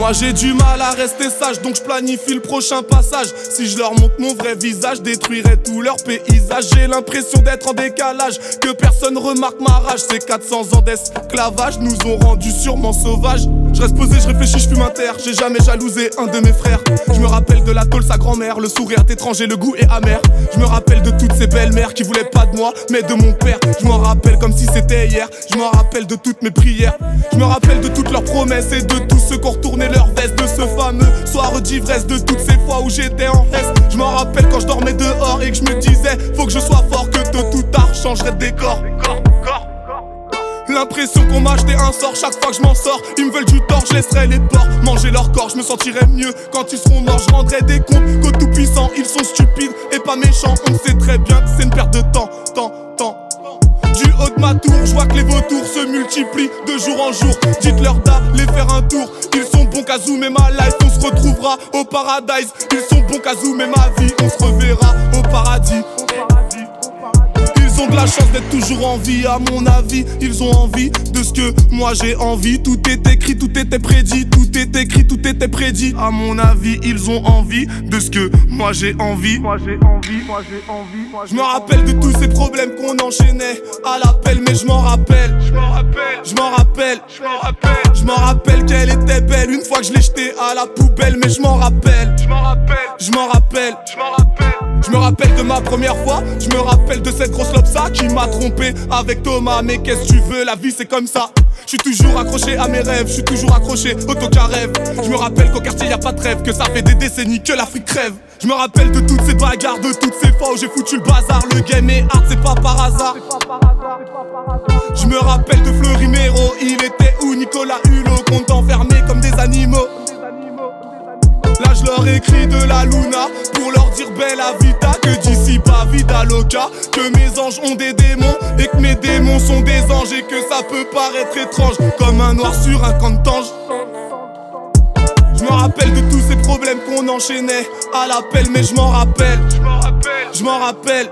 Moi j'ai du mal à rester sage, donc je planifie le prochain passage. Si je leur montre mon vrai visage, détruirais tout leur paysage. J'ai l'impression d'être en décalage, que personne remarque ma rage. Ces 400 ans d'esclavage nous ont rendus sûrement sauvages. Je reste posé, je réfléchis, je fume un terre. J'ai jamais jalousé un de mes frères. Je me rappelle de la tôle, sa grand-mère. Le sourire est étranger, le goût est amer. Je me rappelle de toutes ces belles-mères qui voulaient pas de moi, mais de mon père. Je m'en rappelle comme si c'était hier. Je m'en rappelle de toutes mes prières. Je me rappelle de toutes leurs promesses et de tous ceux qui ont retourné leur veste. De ce fameux soir d'ivresse, de toutes ces fois où j'étais en reste. Je m'en rappelle quand je dormais dehors et que je me disais faut que je sois fort, que tôt ou tard je changerai de décor. L'impression qu'on m'a acheté un sort, chaque fois que je m'en sors, ils me veulent du tort, je laisserai les porcs manger leur corps, je me sentirai mieux quand ils seront morts, je rendrai des comptes qu'aux tout puissants, ils sont stupides et pas méchants, on sait très bien que c'est une perte de temps. Du haut de ma tour, je vois que les vautours se multiplient de jour en jour. Dites-leur d'aller faire un tour. Ils sont bons qu'à zoomer ma life, on se retrouvera au paradise. Ils sont bons qu'à zoomer ma vie, on se reverra au paradis. Ils ont de la chance d'être toujours en vie, à mon avis. Ils ont envie de ce que moi j'ai envie. Tout est écrit, tout était prédit. Tout est écrit, tout était prédit. À mon avis, ils ont envie de ce que moi j'ai envie. Je me rappelle de tous ces problèmes qu'on enchaînait à l'appel, mais je m'en rappelle. Je m'en rappelle qu'elle était belle une fois que je l'ai jetée à la poubelle, mais je m'en rappelle. Je me rappelle de ma première fois. Je me rappelle de cette grosse lopsa qui m'a trompé avec Thomas. Mais qu'est-ce que tu veux, la vie c'est comme ça. Je suis toujours accroché à mes rêves, je suis toujours accroché au tocard rêve. Je me rappelle qu'au quartier y a pas de trêve, que ça fait des décennies que l'Afrique crève. Je me rappelle de toutes ces bagarres, de toutes ces fois où j'ai foutu le bazar. Le game est hard, c'est pas par hasard. Je me rappelle de Fleury Méro, il était où Nicolas Hulot, compte enfermés comme des animaux. Là je leur écris de la Luna pour leur dire bella vita, que d'ici pas vida loca, que mes anges ont des démons et que mes démons sont des anges, et que ça peut paraître étrange comme un noir sur un camp de tange. Je me rappelle de tous ces problèmes qu'on enchaînait à l'appel, mais je m'en rappelle. Je m'en rappelle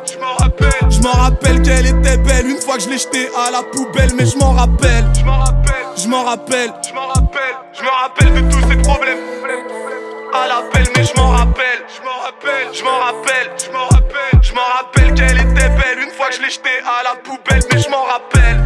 qu'elle était belle une fois que je l'ai jetée à la poubelle, mais je m'en rappelle. Je me rappelle de tous ces problèmes à l'appel, mais je m'en rappelle. Je m'en rappelle qu'elle était belle une fois que je l'ai jetée à la poubelle, mais je m'en rappelle.